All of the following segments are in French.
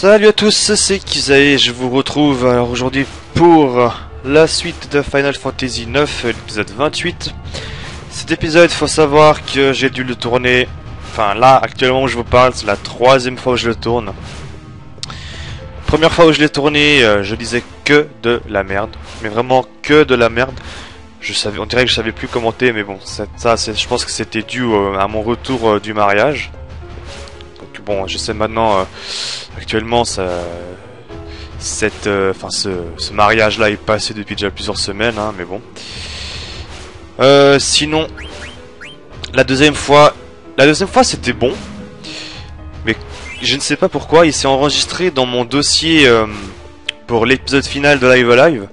Salut à tous, c'est Kizae, je vous retrouve alors aujourd'hui pour la suite de Final Fantasy IX, l'épisode 28. Cet épisode, faut savoir que j'ai dû le tourner, enfin là, actuellement où je vous parle, c'est la troisième fois où je le tourne. Première fois où je l'ai tourné, je disais que de la merde, mais vraiment que de la merde. On dirait que je savais plus commenter, mais bon, je pense que c'était dû à mon retour du mariage. Donc bon, je sais maintenant, actuellement, ce mariage-là est passé depuis déjà plusieurs semaines, hein, mais bon. Sinon, la deuxième fois c'était bon, mais je ne sais pas pourquoi il s'est enregistré dans mon dossier pour l'épisode final de Live Alive.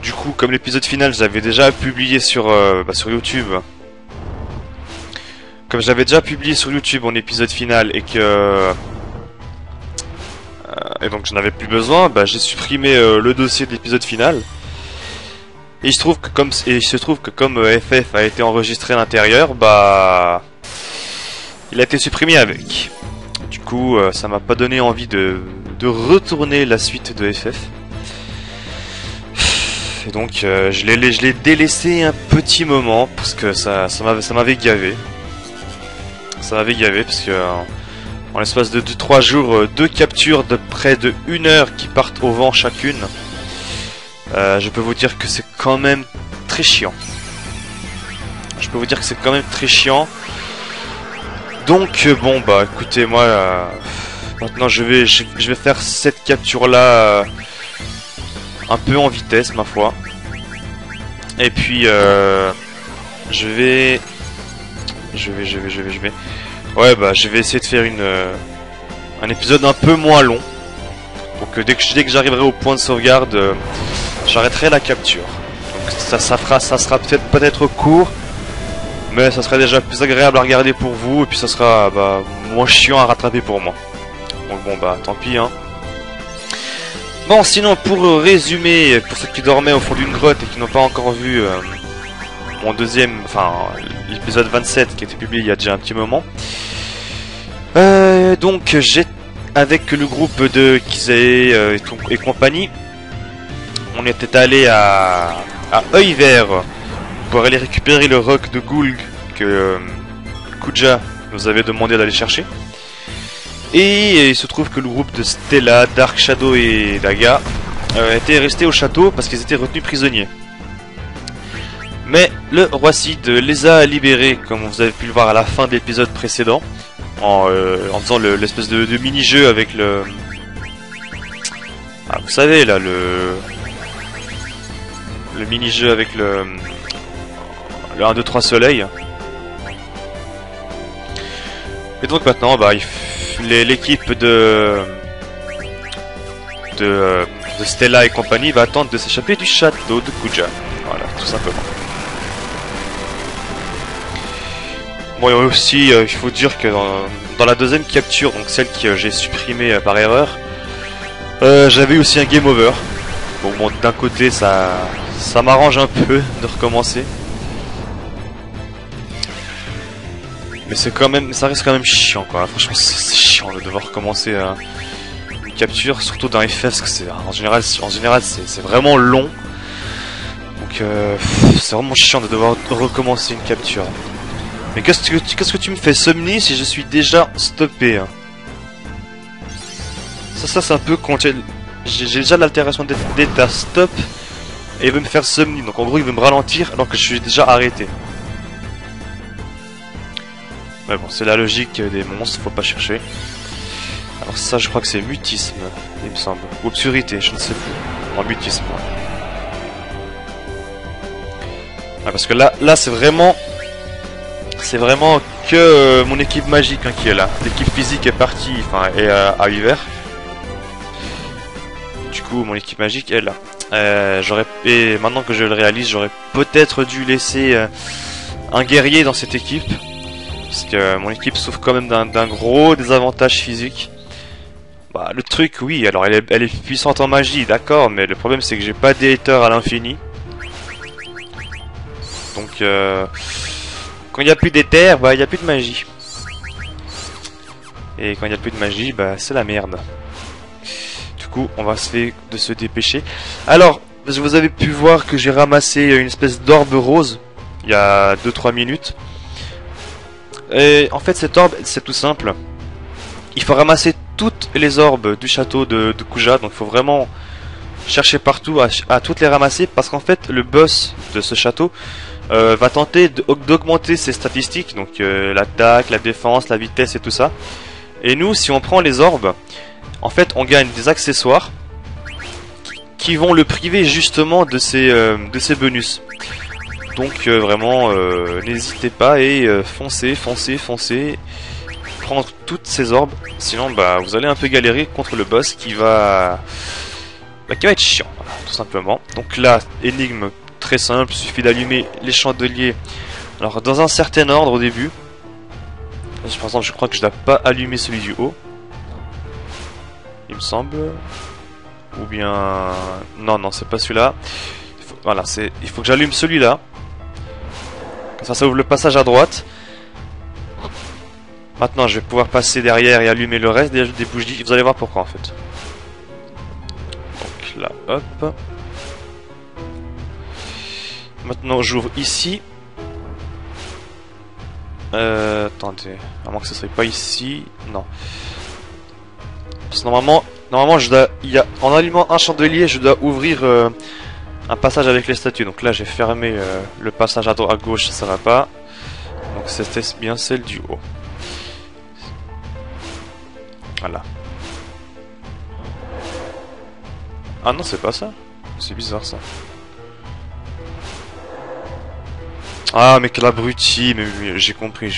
Du coup, comme l'épisode final, j'avais déjà publié sur YouTube. Comme j'avais déjà publié sur YouTube mon épisode final et que et donc je n'avais plus besoin, j'ai supprimé le dossier de l'épisode final. Et il se trouve que comme FF a été enregistré à l'intérieur, il a été supprimé avec. Du coup, ça m'a pas donné envie de retourner la suite de FF. Et donc je l'ai délaissé un petit moment parce que ça m'avait gavé. Ça m'avait gavé parce que en l'espace de 2-3 jours, 2 captures de près de 1 heure qui partent au vent chacune. Je peux vous dire que c'est quand même très chiant. Donc bon écoutez, moi maintenant je vais faire cette capture là un peu en vitesse, ma foi. Et puis je vais essayer de faire un épisode un peu moins long. Donc dès que j'arriverai au point de sauvegarde, j'arrêterai la capture. Donc ça sera peut-être court, mais ça sera déjà plus agréable à regarder pour vous, et puis ça sera moins chiant à rattraper pour moi. Donc bon tant pis hein. Bon, sinon, pour résumer, pour ceux qui dormaient au fond d'une grotte et qui n'ont pas encore vu mon l'épisode 27 qui a été publié il y a déjà un petit moment. Donc, j'ai, avec le groupe de Kizae et compagnie, on était allé à Œil Vert pour aller récupérer le roc de Gulg que Kuja nous avait demandé d'aller chercher. Et il se trouve que le groupe de Stella, Dark Shadow et Daga étaient restés au château parce qu'ils étaient retenus prisonniers. Mais le roi Cid les a libérés, comme vous avez pu le voir à la fin de l'épisode précédent, en faisant l'espèce de mini-jeu avec le... Ah, vous savez là, le mini-jeu avec le 1, 2, 3 soleil. Et donc maintenant, l'équipe de Stella et compagnie va attendre de s'échapper du château de Kuja. Voilà, tout simplement. Bon, et aussi, il faut dire que dans la deuxième capture, donc celle que j'ai supprimée par erreur, j'avais aussi un game over. Bon, d'un côté, ça m'arrange un peu de recommencer. Mais ça reste quand même chiant quoi. Franchement c'est chiant de devoir recommencer une capture, surtout dans FF parce que en général c'est vraiment long. Donc c'est vraiment chiant de devoir recommencer une capture. Mais qu'est-ce que tu me fais Somni si je suis déjà stoppé hein. Ça c'est un peu quand j'ai déjà l'altération d'état stop et il veut me faire Somni. Donc en gros il veut me ralentir alors que je suis déjà arrêté. Mais bon, c'est la logique des monstres, faut pas chercher. Alors ça, je crois que c'est mutisme, il me semble. Ou obscurité, je ne sais plus. En mutisme, ouais. Ah, parce que là c'est vraiment que mon équipe magique hein, qui est là. L'équipe physique est partie, est à hiver. Du coup, mon équipe magique est là. Et maintenant que je le réalise, j'aurais peut-être dû laisser un guerrier dans cette équipe. Parce que mon équipe souffre quand même d'un gros désavantage physique. Le truc, oui, alors elle est puissante en magie, d'accord, mais le problème c'est que j'ai pas d'éther à l'infini. Donc, quand il n'y a plus d'éther, il n'y a plus de magie. Et quand il n'y a plus de magie, c'est la merde. coup, on va essayer de se dépêcher. Alors, vous avez pu voir que j'ai ramassé une espèce d'orbe rose il y a 2-3 minutes. Et en fait, cet orbe, c'est tout simple. Il faut ramasser toutes les orbes du château de Kuja. Donc, il faut vraiment chercher partout à toutes les ramasser. Parce qu'en fait, le boss de ce château va tenter d'augmenter ses statistiques. Donc, l'attaque, la défense, la vitesse et tout ça. Et nous, si on prend les orbes, en fait, on gagne des accessoires qui vont le priver justement de ses bonus. Donc vraiment, n'hésitez pas et foncez. Prendre toutes ces orbes, sinon bah vous allez un peu galérer contre le boss qui va être chiant, voilà, tout simplement. Donc là, énigme très simple, il suffit d'allumer les chandeliers. Alors dans un certain ordre au début. Par exemple, je crois que je dois pas allumer celui du haut. Il me semble. Ou bien... Non, c'est pas celui-là. Voilà, il faut que j'allume celui-là. Ça ouvre le passage à droite. Maintenant, je vais pouvoir passer derrière et allumer le reste des bougies. Vous allez voir pourquoi, en fait. Donc là, hop. Maintenant, j'ouvre ici. Attendez. À moins que ce soit pas ici. Non. Parce que normalement, en allumant un chandelier, je dois ouvrir un passage avec les statues. Donc là, j'ai fermé le passage à gauche, ça va pas. Donc c'était bien celle du haut. Voilà. Ah non, c'est pas ça. C'est bizarre ça. Ah mais quel abruti, mais j'ai compris.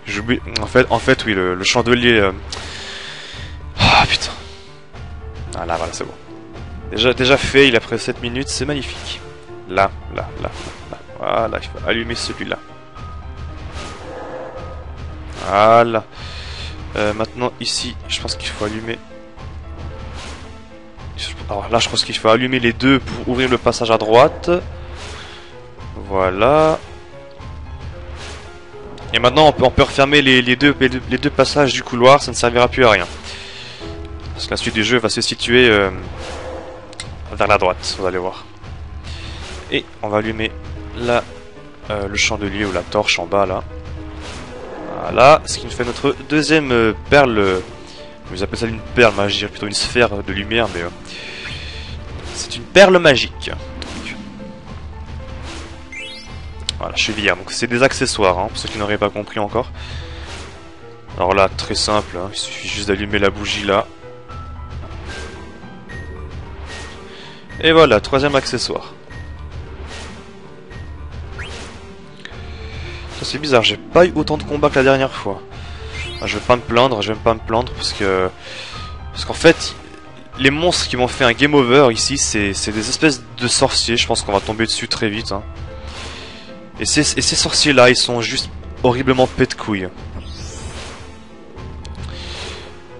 J'oublie. En fait, oui, le chandelier. Ah putain. Ah là, voilà, c'est bon. Déjà fait, il a pris 7 minutes, c'est magnifique. Là. Voilà, il faut allumer celui-là. Voilà. Maintenant, ici, je pense qu'il faut allumer... Alors là, je pense qu'il faut allumer les deux pour ouvrir le passage à droite. Voilà. Et maintenant, on peut refermer les deux passages du couloir, ça ne servira plus à rien. Parce que la suite du jeu va se situer vers la droite, vous allez voir. Et on va allumer là le chandelier ou la torche en bas là. Voilà, ce qui nous fait notre deuxième perle. Vous appelez ça une perle, moi je dirais plutôt une sphère de lumière, mais c'est une perle magique. Donc, voilà, chevillère. Donc c'est des accessoires, hein, pour ceux qui n'auraient pas compris encore. Alors là, très simple, hein, il suffit juste d'allumer la bougie là. Et voilà, troisième accessoire. Ça c'est bizarre, j'ai pas eu autant de combats que la dernière fois. Enfin, je vais pas me plaindre, parce qu'en fait, les monstres qui m'ont fait un game over ici, c'est des espèces de sorciers, je pense qu'on va tomber dessus très vite. Hein. Et ces sorciers là, ils sont juste horriblement pète couilles.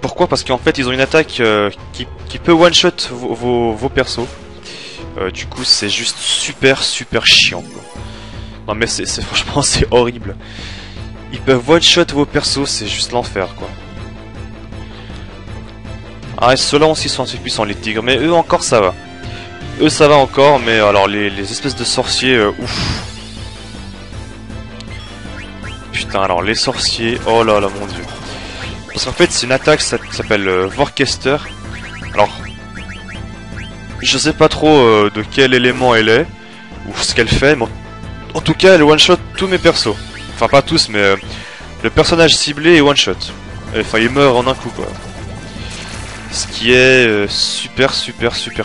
Pourquoi? Parce qu'en fait, ils ont une attaque qui peut one-shot vos persos. Du coup, c'est juste super chiant. Quoi. Non mais franchement, c'est horrible. Ils peuvent one-shot vos persos, c'est juste l'enfer, quoi. Ah, ceux-là aussi sont assez puissants, les tigres, mais eux encore, ça va. Eux, ça va encore, mais alors, les espèces de sorciers, ouf. Putain, alors, les sorciers, oh là là, mon dieu. Parce qu'en fait, c'est une attaque, ça s'appelle Vorkester. Alors, je sais pas trop de quel élément elle est, ou ce qu'elle fait, mais en tout cas, elle one-shot tous mes persos. Enfin, pas tous, mais le personnage ciblé est one-shot. Enfin, il meurt en un coup, quoi. Ce qui est super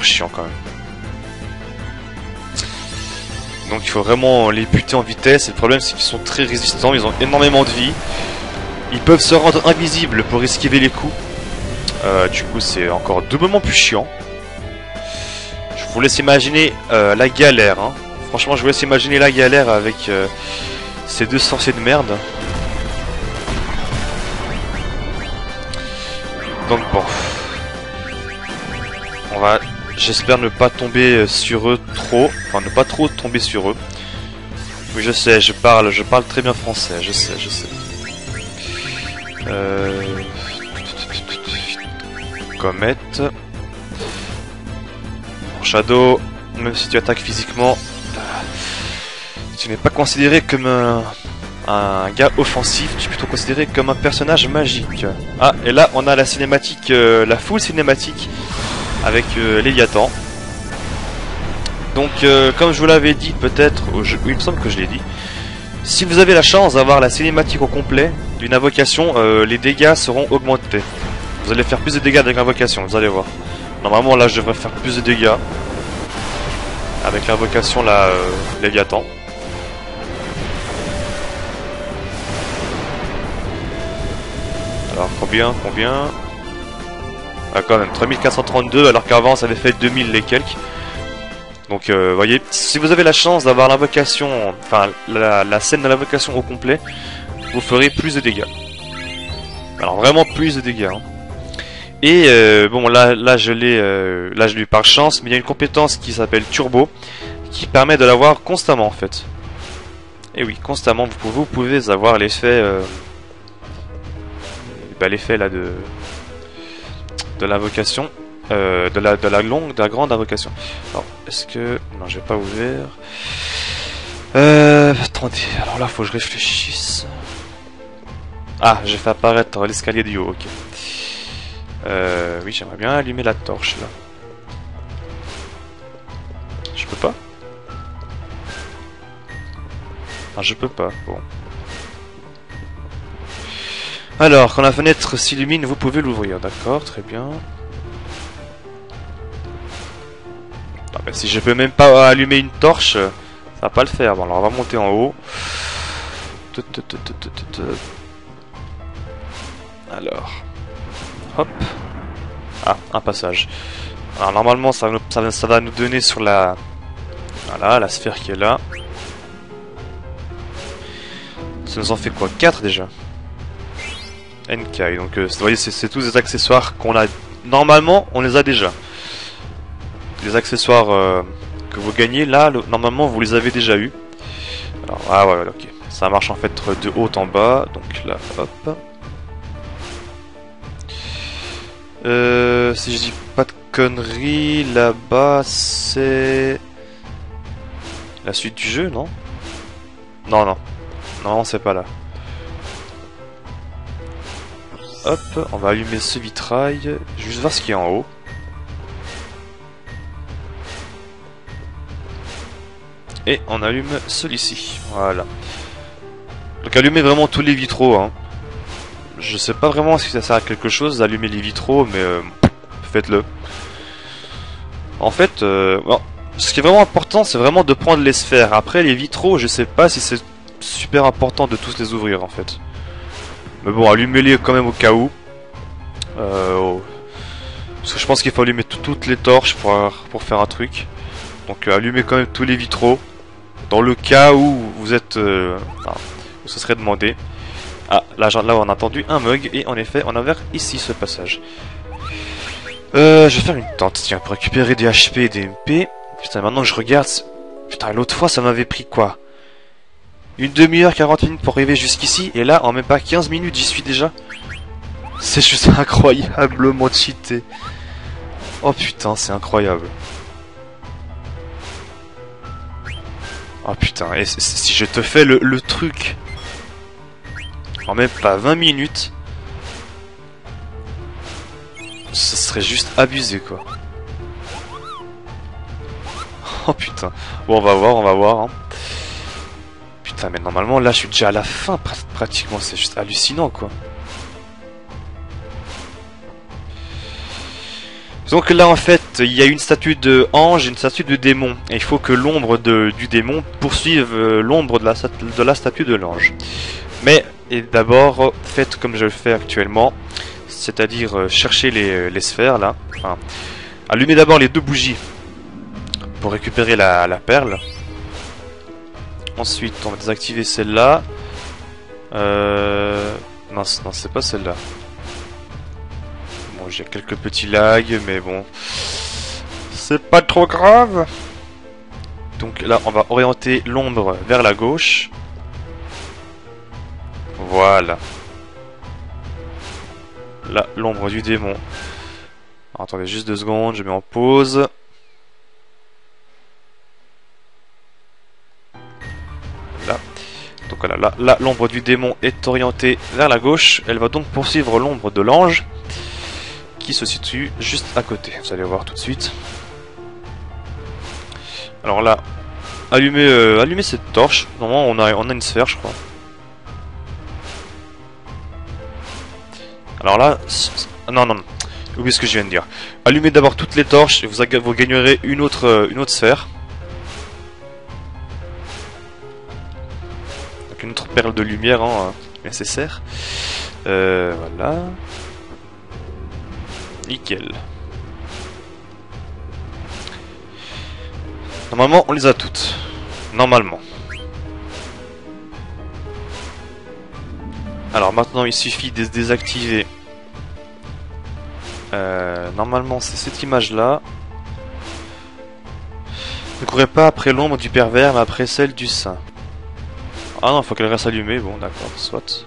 chiant, quand même. Donc, il faut vraiment les buter en vitesse. Et le problème, c'est qu'ils sont très résistants. Ils ont énormément de vie. Ils peuvent se rendre invisibles pour esquiver les coups. Du coup, c'est encore doublement plus chiant. Je vous laisse imaginer la galère, hein. Franchement, je vous laisse imaginer la galère avec ces deux sorciers de merde. Donc bon. J'espère ne pas tomber sur eux trop. Enfin, ne pas trop tomber sur eux. Oui, je sais, je parle très bien français, je sais. comète. En Shadow, même si tu attaques physiquement, tu n'es pas considéré comme un gars offensif, tu es plutôt considéré comme un personnage magique. Ah, et là on a la cinématique, la full cinématique avec Léviathan. Donc comme je vous l'avais dit peut-être, oui, il me semble que je l'ai dit, si vous avez la chance d'avoir la cinématique au complet d'une invocation, les dégâts seront augmentés. Vous allez faire plus de dégâts avec l'invocation, vous allez voir. Normalement là je devrais faire plus de dégâts avec l'invocation là, Léviathan. Alors combien ah, quand même 3432 alors qu'avant ça avait fait 2000 et quelques. Donc voyez, si vous avez la chance d'avoir l'invocation, enfin la scène de l'invocation au complet, vous ferez plus de dégâts. Alors vraiment plus de dégâts. Hein. Et bon là je l'ai par chance, mais il y a une compétence qui s'appelle Turbo, qui permet de l'avoir constamment en fait. Et oui, constamment vous pouvez avoir l'effet, l'effet là de l'invocation. De la grande invocation. Alors, est-ce que... Non, j'ai pas ouvert. Attendez, alors là, faut que je réfléchisse. Ah, j'ai fait apparaître l'escalier du haut, ok. Oui, j'aimerais bien allumer la torche, là. Je peux pas? Ah, je peux pas, bon. Alors, quand la fenêtre s'illumine, vous pouvez l'ouvrir, d'accord, très bien. Ah bah, si je peux même pas allumer une torche, ça va pas le faire. Bon, alors on va monter en haut. Alors, hop. Ah, un passage. Alors normalement, ça va nous donner sur la... Voilà, la sphère qui est là. Ça nous en fait quoi? 4 déjà. NK, donc vous voyez, c'est tous des accessoires qu'on a... Normalement, on les a déjà. Les accessoires que vous gagnez, là, normalement, vous les avez déjà eu. Alors, ah ouais, ok. Ça marche en fait de haut en bas. Donc là, hop. Si je dis pas de conneries, là-bas, c'est... la suite du jeu, non? Non, non. Non, c'est pas là. Hop, on va allumer ce vitrail. Juste voir ce qu'il y a en haut. Et on allume celui-ci. Voilà. Donc allumez vraiment tous les vitraux. Hein. Je sais pas vraiment si ça sert à quelque chose d'allumer les vitraux, mais faites-le. En fait, bon, ce qui est vraiment important, c'est vraiment de prendre les sphères. Après, les vitraux, je sais pas si c'est super important de tous les ouvrir en fait. Mais bon, allumez-les quand même au cas où. Parce que je pense qu'il faut allumer toutes les torches pour faire un truc. Donc allumez quand même tous les vitraux. Dans le cas où vous êtes... où ce serait demandé. Ah, là on a entendu un mug. Et en effet, on a ouvert ici ce passage. Je vais faire une tente, tiens, pour récupérer des HP et des MP. Putain, maintenant que je regarde... Putain, l'autre fois, ça m'avait pris quoi? Une demi-heure, 40 minutes pour arriver jusqu'ici. Et là, en même pas 15 minutes, j'y suis déjà. C'est juste incroyablement cheaté. Oh putain, c'est incroyable. Oh putain, et si je te fais le truc en même pas 20 minutes, ce serait juste abusé quoi. Oh putain. Bon, on va voir. Hein. Putain, mais normalement là je suis déjà à la fin pratiquement, c'est juste hallucinant quoi. Donc là en fait il y a une statue de ange et une statue de démon. Et il faut que l'ombre du démon poursuive l'ombre de la statue de l'ange. Mais d'abord faites comme je le fais actuellement. C'est-à-dire chercher les sphères là. Enfin, allumez d'abord les 2 bougies pour récupérer la perle. Ensuite on va désactiver celle-là. Non c'est pas celle-là. Bon, j'ai quelques petits lags, mais bon, c'est pas trop grave. Donc là, on va orienter l'ombre vers la gauche. Voilà. Là, l'ombre du démon Alors, attendez juste 2 secondes, je mets en pause. Là. Donc voilà, là l'ombre du démon est orientée vers la gauche. Elle va donc poursuivre l'ombre de l'ange qui se situe juste à côté. Vous allez voir tout de suite. Alors là, allumez cette torche. Normalement, on a une sphère, je crois. Alors là, non. Oubliez ce que je viens de dire. Allumez d'abord toutes les torches et vous gagnerez une autre sphère. Donc une autre perle de lumière nécessaire. Voilà. Nickel. Normalement, on les a toutes. Normalement. Alors maintenant, il suffit de se désactiver. Normalement, c'est cette image-là. Ne courez pas après l'ombre du pervers, mais après celle du saint. Ah non, faut qu'elle reste allumée. Bon, d'accord, soit.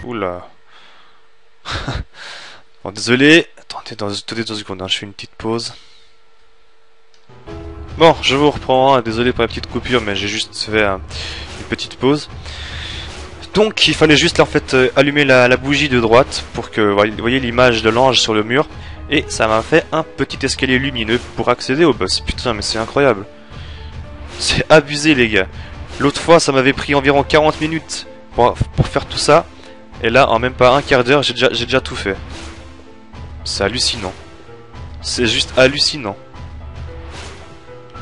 Oula. Bon, désolé. Attendez, dans 2 secondes, je fais une petite pause. Bon, je vous reprends. Désolé pour la petite coupure, mais j'ai juste fait une petite pause. Donc, il fallait juste en fait allumer la bougie de droite pour que vous voyez l'image de l'ange sur le mur. Et ça m'a fait un petit escalier lumineux pour accéder au boss. Putain, mais c'est incroyable. C'est abusé, les gars. L'autre fois, ça m'avait pris environ 40 minutes pour faire tout ça. Et là, en même pas un quart d'heure, j'ai déjà tout fait. C'est hallucinant. C'est juste hallucinant.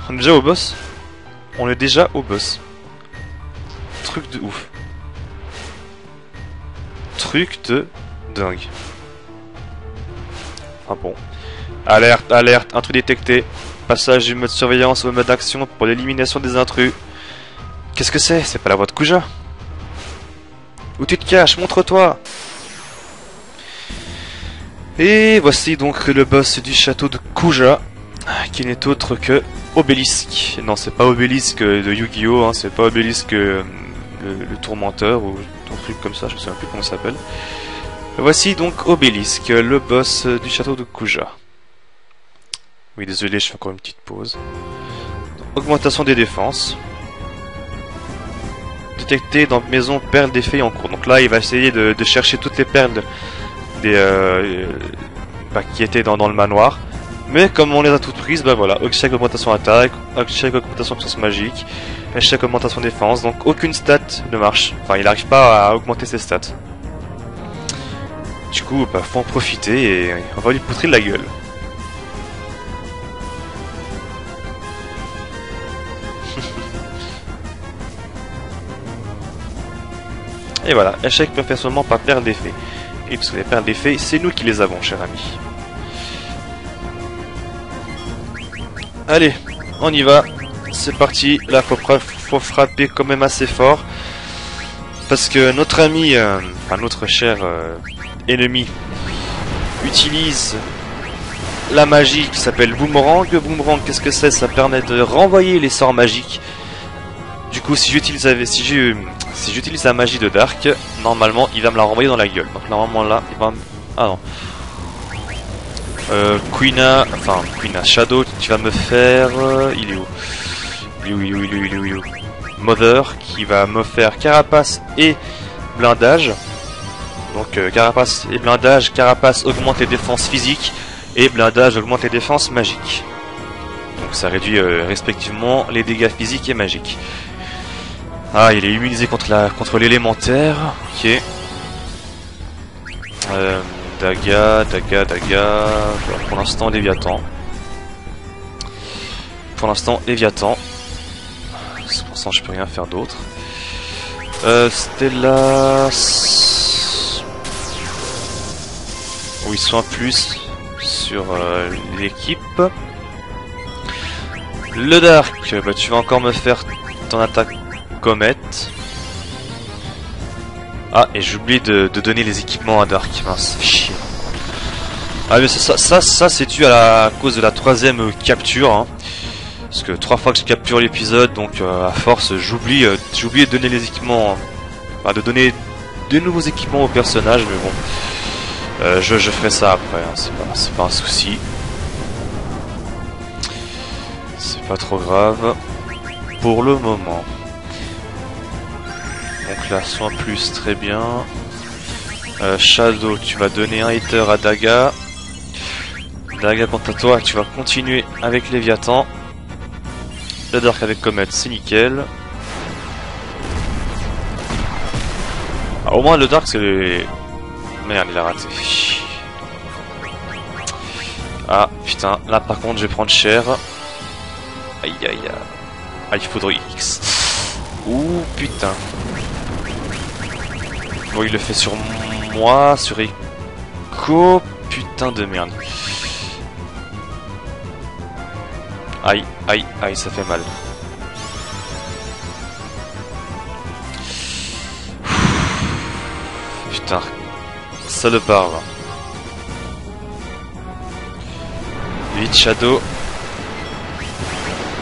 On est déjà au boss? On est déjà au boss. Truc de ouf. Truc de dingue. Ah bon. Alerte, alerte, intrus détecté. Passage du mode surveillance au mode action pour l'élimination des intrus. Qu'est-ce que c'est? C'est pas la voix de Kuja? Où tu te caches? Montre-toi! Et voici donc le boss du château de Kuja, qui n'est autre que Obélisque. Non, c'est pas Obélisque de Yu-Gi-Oh! Hein, c'est pas Obélisque le tourmenteur ou un truc comme ça, je me souviens plus comment ça s'appelle. Voici donc Obélisque, le boss du château de Kuja. Oui, désolé, je fais encore une petite pause. Augmentation des défenses. Détecté dans maison perles des fées en cours. Donc là, il va essayer de chercher toutes les perles qui étaient dans le manoir. Mais comme on les a toutes prises, bah voilà, échec augmentation attaque, échec augmentation puissance magique, échec augmentation défense, donc aucune stat ne marche. Enfin, il n'arrive pas à augmenter ses stats. Du coup, bah, faut en profiter et on va lui poutrer de la gueule. Et voilà, échec peut faire seulement par perles d'effet. Et parce que les perles d'effet, c'est nous qui les avons, cher ami. Allez, on y va. C'est parti. Là, faut frapper quand même assez fort. Parce que notre ami, enfin notre cher ennemi, utilise la magie qui s'appelle Boomerang. Boomerang, qu'est-ce que c'est? Ça permet de renvoyer les sorts magiques. Du coup, si j'utilise la magie de Dark, normalement, il va me la renvoyer dans la gueule. Donc normalement là, il va me... Ah non. Quina Shadow, tu vas me faire... il est où? Il est où? Mother, qui va me faire Carapace et Blindage. Donc Carapace et Blindage, Carapace augmente les défenses physiques et Blindage augmente les défenses magiques. Donc ça réduit respectivement les dégâts physiques et magiques. Ah, il est immunisé contre l'élémentaire. Ok. Daga. Pour l'instant, Léviathan. Pour l'instant, je peux rien faire d'autre. Stella. Oui, soin plus sur l'équipe. Le Dark, bah, tu vas encore me faire ton attaque comète. Ah, et j'oublie de donner les équipements à Dark. Mince, chier. Ah, mais ça c'est dû à cause de la 3ème capture. Hein. Parce que 3 fois que je capture l'épisode, donc à force, j'oublie de donner les équipements Enfin, de donner de nouveaux équipements aux personnages, mais bon. Je ferai ça après, hein, c'est pas un souci. C'est pas trop grave. Pour le moment. Donc là, soin plus, très bien. Shadow, tu vas donner un hitter à Daga. Daga, quant à toi, tu vas continuer avec Léviathan. Le Dark avec Comet, c'est nickel. Ah, au moins le Dark, c'est... Merde, il a raté. Ah, putain, là par contre, je vais prendre cher. Aïe, aïe, aïe. Ah, il faudrait X. Ouh, putain. Bon, il le fait sur moi, sur Echo. Putain de merde. Aïe, aïe, aïe, ça fait mal. Putain. Salopard. Vite, Shadow.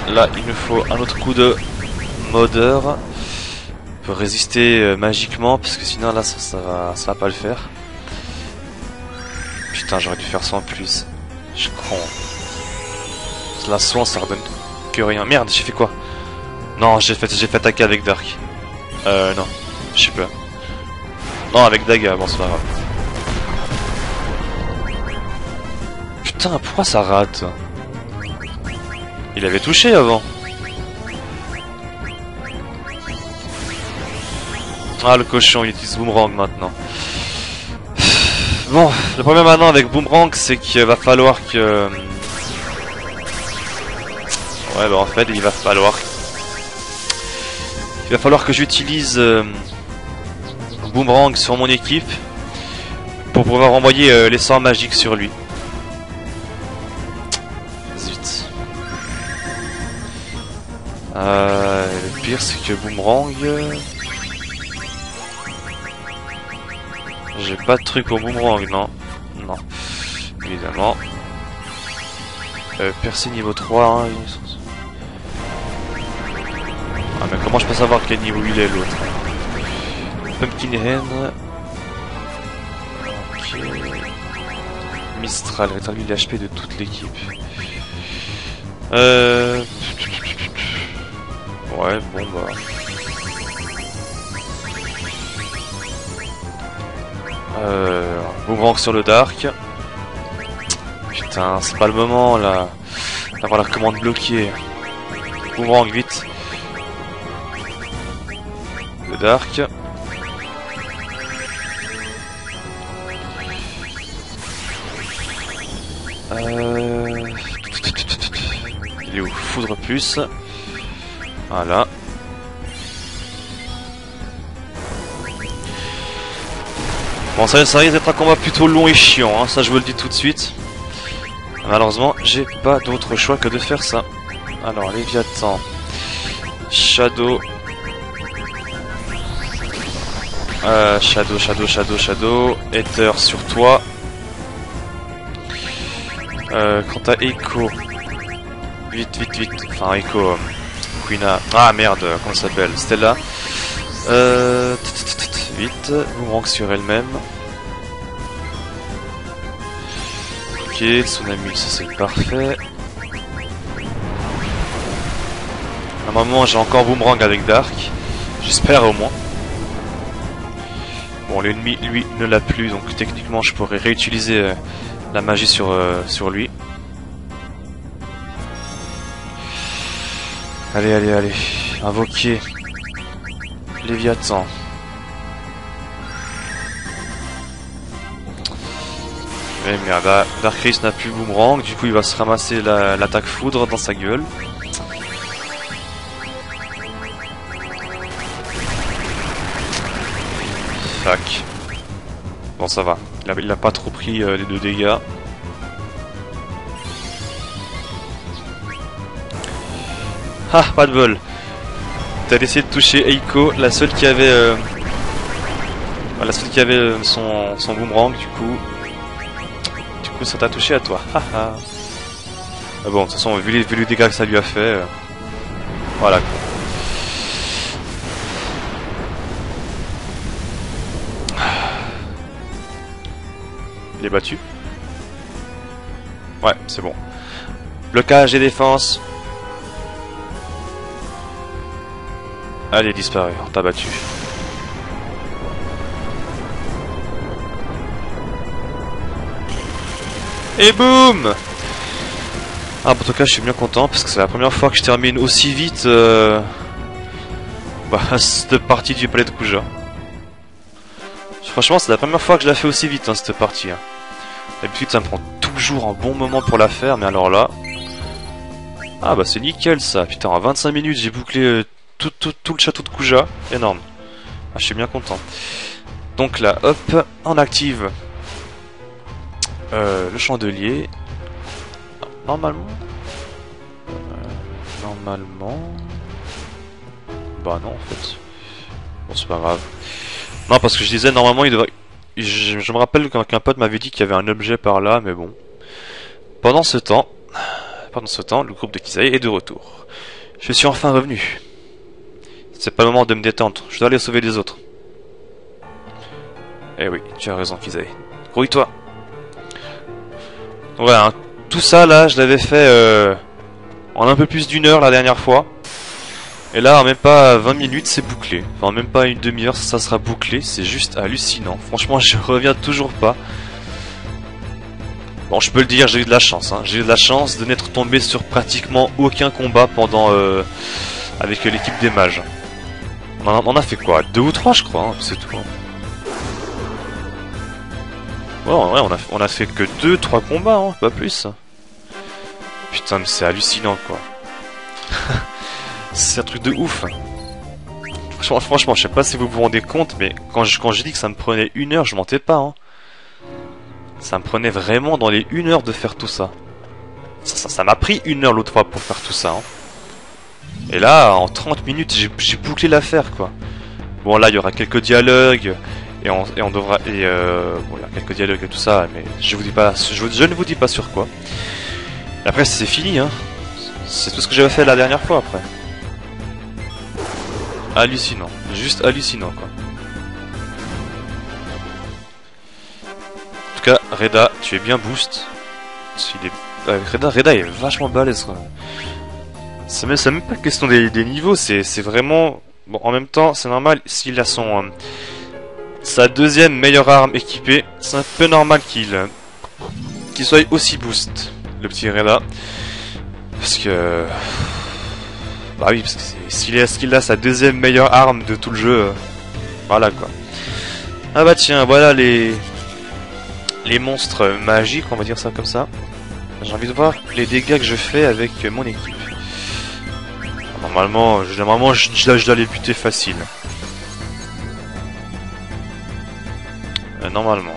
Là, il nous faut un autre coup de modeur. Pour résister magiquement, parce que sinon là, ça va pas le faire. Putain, j'aurais dû faire ça en plus. Je suis con. La soin, ça redonne que rien. Merde, j'ai fait quoi? Non, j'ai fait attaquer avec Dark. Non, je sais pas. Non, avec Daga, bon, c'est pas grave. Putain, pourquoi ça rate? Il avait touché avant. Ah, le cochon, il utilise Boomerang maintenant. Bon, le problème maintenant avec Boomerang, c'est qu'il va falloir que... Ouais, bah en fait, il va falloir que j'utilise Boomerang sur mon équipe pour pouvoir envoyer les sorts magiques sur lui. Zut. Le pire, c'est que Boomerang... J'ai pas de truc pour Boomerang, non. Non. Évidemment. Percé niveau 3, hein. Ah, mais comment je peux savoir quel niveau il est l'autre? Pumpkin Hen. Ok. Mistral, rétablit l'HP de toute l'équipe. Ouais, bon bah. Boomerang sur le Dark. Putain, c'est pas le moment là d'avoir la commande bloquée. Boomerang vite. Le Dark. Il est où? Foudre plus. Voilà. Bon, ça risque d'être un combat plutôt long et chiant, hein, ça je vous le dis tout de suite. Malheureusement, j'ai pas d'autre choix que de faire ça. Alors, Léviathan. Shadow. Shadow. Ether sur toi. Quant à Echo. Vite. Enfin, Echo. Quina. Ah merde, comment ça s'appelle? Stella. Vite. Boomerang sur elle-même. Ok, Tsunami, ça c'est parfait. À un moment, j'ai encore Boomerang avec Dark. J'espère au moins. Bon, l'ennemi, lui, ne l'a plus, donc techniquement, je pourrais réutiliser la magie sur lui. Allez. Invoquer Léviathan. Mais merde, Darkris n'a plus Boomerang, du coup il va se ramasser l'attaque foudre dans sa gueule. Fuck. Bon, ça va, il a pas trop pris de dégâts. Ah, pas de bol. T'as essayé de toucher Eiko, la seule qui avait son Boomerang, du coup ça t'a touché à toi. Ah bon, de toute façon, vu les dégâts que ça lui a fait, voilà. Il est battu. Ouais, c'est bon. Blocage et défense. Allez, disparu, on t'a battu. Et boum! Ah, en tout cas, je suis bien content parce que c'est la première fois que je termine aussi vite cette partie du palais de Kuja. Franchement, c'est la première fois que je la fais aussi vite, hein, cette partie. Hein. D'habitude, ça me prend toujours un bon moment pour la faire, mais alors là... Ah bah c'est nickel ça, putain, en 25 minutes, j'ai bouclé tout le château de Kuja. Énorme. Ah, je suis bien content. Donc là, hop, on active le chandelier. Normalement... Bah non, en fait. Bon, c'est pas grave. Non, parce que je disais, normalement, il devrait... Je me rappelle qu'un pote m'avait dit qu'il y avait un objet par là, mais bon. Pendant ce temps, le groupe de Kizae est de retour. Je suis enfin revenu. C'est pas le moment de me détendre, je dois aller sauver les autres. Eh oui, tu as raison, Kizae. Grouille-toi. Voilà, hein, tout ça là, je l'avais fait en un peu plus d'une heure la dernière fois. Et là, en même pas 20 minutes, c'est bouclé. Enfin, même pas une demi-heure, ça sera bouclé. C'est juste hallucinant. Franchement, je reviens toujours pas. Bon, je peux le dire, j'ai eu de la chance. Hein. J'ai eu de la chance de n'être tombé sur pratiquement aucun combat pendant avec l'équipe des mages. On a fait quoi? 2 ou 3, je crois. Hein, c'est tout. Ouais, ouais, on a fait que 2-3 combats, hein, pas plus. Putain, mais c'est hallucinant, quoi. C'est un truc de ouf. Franchement, je sais pas si vous vous rendez compte, mais quand j'ai dit que ça me prenait 1 heure, je mentais pas. Hein. Ça me prenait vraiment dans les 1 heure de faire tout ça. Ça m'a pris 1 heure l'autre fois pour faire tout ça. Hein. Et là, en 30 minutes, j'ai bouclé l'affaire, quoi. Bon, là, il y aura quelques dialogues. Et on devra... bon, il y a quelques dialogues et tout ça, mais je ne vous dis pas sur quoi. Et après, c'est fini, hein. C'est tout ce que j'avais fait la dernière fois, après. Hallucinant. Juste hallucinant, quoi. En tout cas, Reda, tu es bien boost. Reda est vachement balèze, quoi. C'est même pas question des niveaux, c'est vraiment... Bon, en même temps, c'est normal, s'il a sa deuxième meilleure arme équipée, c'est un peu normal qu'il soit aussi boost, le petit Reda. Parce que... Bah oui, parce que s'il a sa deuxième meilleure arme de tout le jeu, voilà quoi. Ah bah tiens, voilà les monstres magiques, on va dire ça comme ça. J'ai envie de voir les dégâts que je fais avec mon équipe. Normalement, je dois les buter facile. Normalement.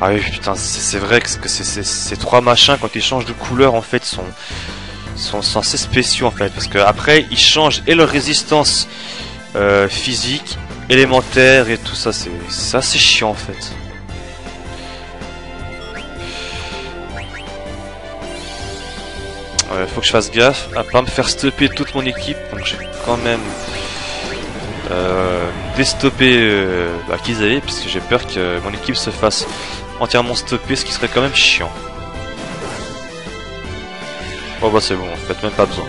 Ah oui, putain, c'est vrai que ces 3 machins, quand ils changent de couleur, en fait, sont assez spéciaux, en fait. Parce que après, ils changent et leur résistance physique, élémentaire et tout ça. C'est assez chiant, en fait. Faut que je fasse gaffe à pas me faire stopper toute mon équipe. Donc j'ai quand même déstopper Kizae, puisque j'ai peur que mon équipe se fasse entièrement stopper, ce qui serait quand même chiant. Oh bah c'est bon, en fait, même pas besoin.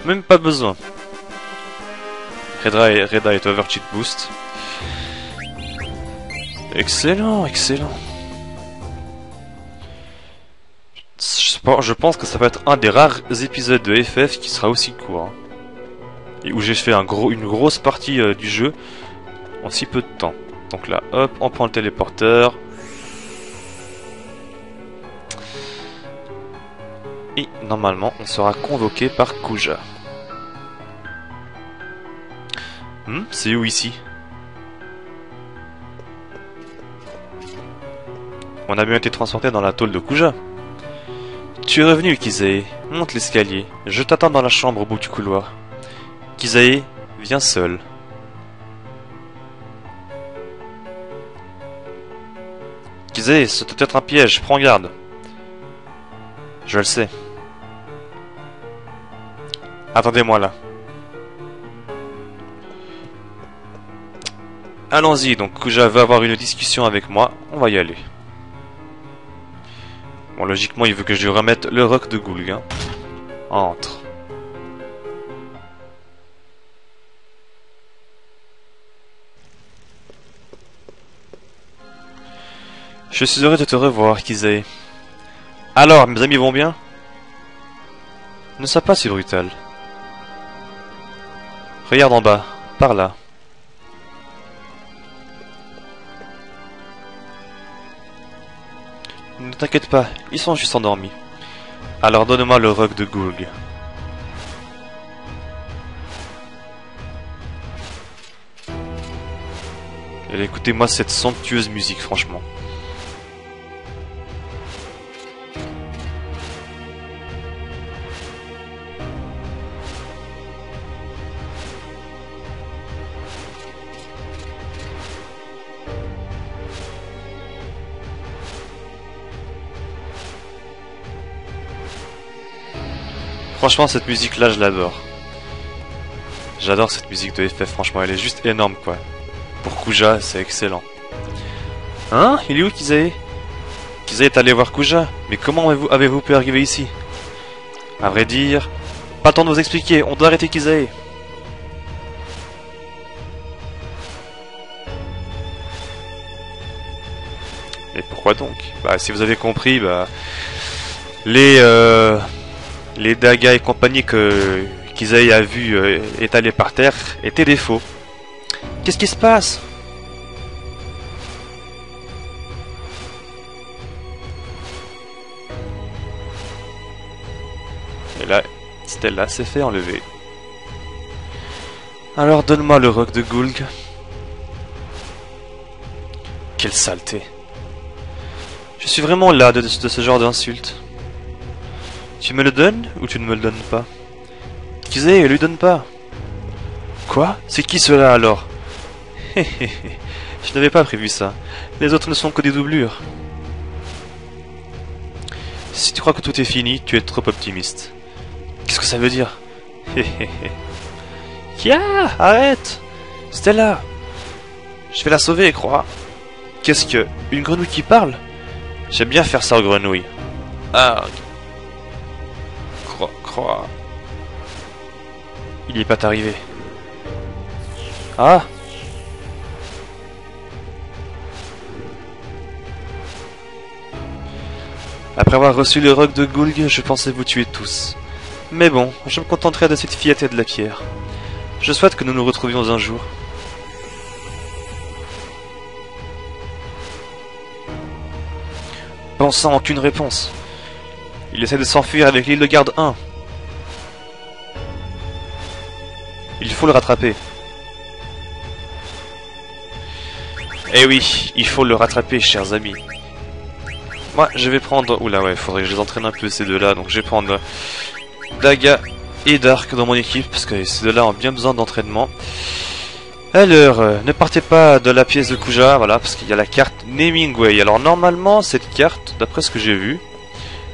Même pas besoin. Reda est overcheat boost. Excellent, excellent. Je pense que ça va être un des rares épisodes de FF qui sera aussi court. Hein. Et où j'ai fait une grosse partie du jeu en si peu de temps. Donc là, hop, on prend le téléporteur. Et normalement, on sera convoqué par Kuja. C'est où ici? On a bien été transporté dans la tôle de Kuja. Tu es revenu, Kizae. Monte l'escalier. Je t'attends dans la chambre au bout du couloir. Kizae, viens seul. Kizae, c'est peut-être un piège, prends garde. Je le sais. Attendez-moi là. Allons-y, donc Kuja va avoir une discussion avec moi, on va y aller. Bon, logiquement, il veut que je lui remette le roc de Gulg. Hein. Entre. Je suis heureux de te revoir, Kizae. Alors, mes amis vont bien? Ne sois pas si brutal. Regarde en bas, par là. Ne t'inquiète pas, ils sont juste endormis. Alors donne-moi le roc de Gulg. Et écoutez-moi cette somptueuse musique, franchement. Franchement, cette musique-là, je l'adore. J'adore cette musique de FF, franchement, elle est juste énorme, quoi. Pour Kuja, c'est excellent. Hein? Il est où, Kizae? Kizae est allé voir Kuja? Mais comment avez-vous pu arriver ici? À vrai dire, pas le temps de vous expliquer, on doit arrêter Kizae. Mais pourquoi donc? Bah, si vous avez compris, bah... Les dagas et compagnie que Kizae a vu étalés par terre étaient des faux. Qu'est-ce qui se passe? Et là, Stella s'est fait enlever. Alors donne-moi le roc de Gulg. Quelle saleté. Je suis vraiment là de ce genre d'insulte. Tu me le donnes ou tu ne me le donnes pas? Kizae, lui donne pas. Quoi? C'est qui cela alors? Je n'avais pas prévu ça. Les autres ne sont que des doublures. Si tu crois que tout est fini, tu es trop optimiste. Qu'est-ce que ça veut dire? Kia, arrête! Stella! Je vais la sauver, crois. Qu'est-ce que... Une grenouille qui parle? J'aime bien faire ça aux grenouilles. Ah... Croix. Il n'y est pas arrivé. Ah! Après avoir reçu le roc de Gulg, je pensais vous tuer tous. Mais bon, je me contenterai de cette fillette et de la pierre. Je souhaite que nous nous retrouvions un jour. Bon sang, aucune réponse. Il essaie de s'enfuir avec l'île de garde 1. Il faut le rattraper. Eh oui, il faut le rattraper, chers amis. Moi, je vais prendre... Oula, ouais, faudrait que je les entraîne un peu, ces deux-là. Donc, je vais prendre Daga et Dark dans mon équipe, parce que ces deux-là ont bien besoin d'entraînement. Alors, ne partez pas de la pièce de Kuja, voilà, parce qu'il y a la carte Namingway. Alors, normalement, cette carte, d'après ce que j'ai vu,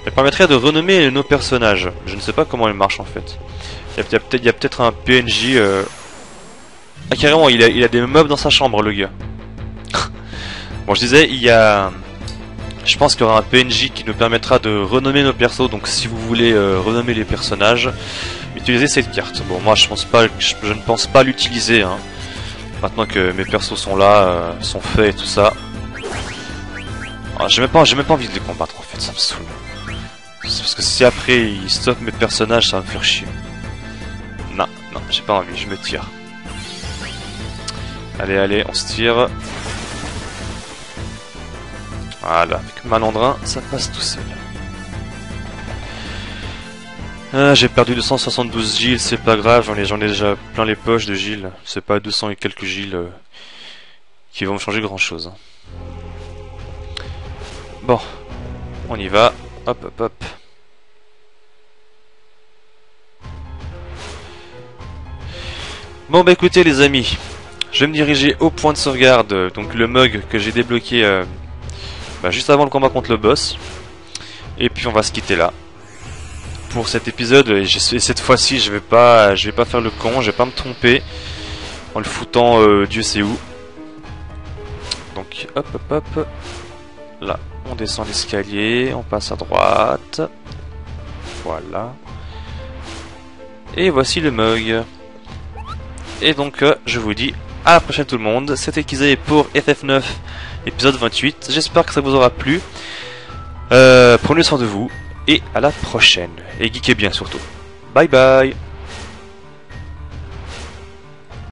elle permettrait de renommer nos personnages. Je ne sais pas comment elle marche, en fait. Il y a peut-être un PNJ... Ah, carrément, il a des meubles dans sa chambre, le gars. Bon, je disais, il y a... Je pense qu'il y aura un PNJ qui nous permettra de renommer nos persos. Donc si vous voulez renommer les personnages, utilisez cette carte. Bon, moi je ne pense pas l'utiliser. Hein. Maintenant que mes persos sont là, sont faits et tout ça. Ah, j'ai même pas envie de les combattre en fait, ça me saoule. Parce que si après ils stoppent mes personnages, ça va me faire chier. Non, j'ai pas envie, je me tire. Allez, on se tire. Voilà, avec Malandrin, ça passe tout seul. Ah, j'ai perdu 272 Gilles, c'est pas grave, j'en ai déjà plein les poches de Gilles. C'est pas 200 et quelques Gilles qui vont me changer grand chose. Bon, on y va. Hop. Bon bah écoutez les amis, je vais me diriger au point de sauvegarde, donc le mug que j'ai débloqué juste avant le combat contre le boss. Et puis on va se quitter là pour cet épisode. Et cette fois-ci je vais pas faire le con, je vais pas me tromper en le foutant Dieu sait où. Donc hop hop hop. Là, on descend l'escalier, on passe à droite. Voilà. Et voici le mug. Et donc je vous dis à la prochaine tout le monde. C'était Kizae pour FF9 épisode 28. J'espère que ça vous aura plu. Prenez soin de vous et à la prochaine. Et geekez bien surtout. Bye bye.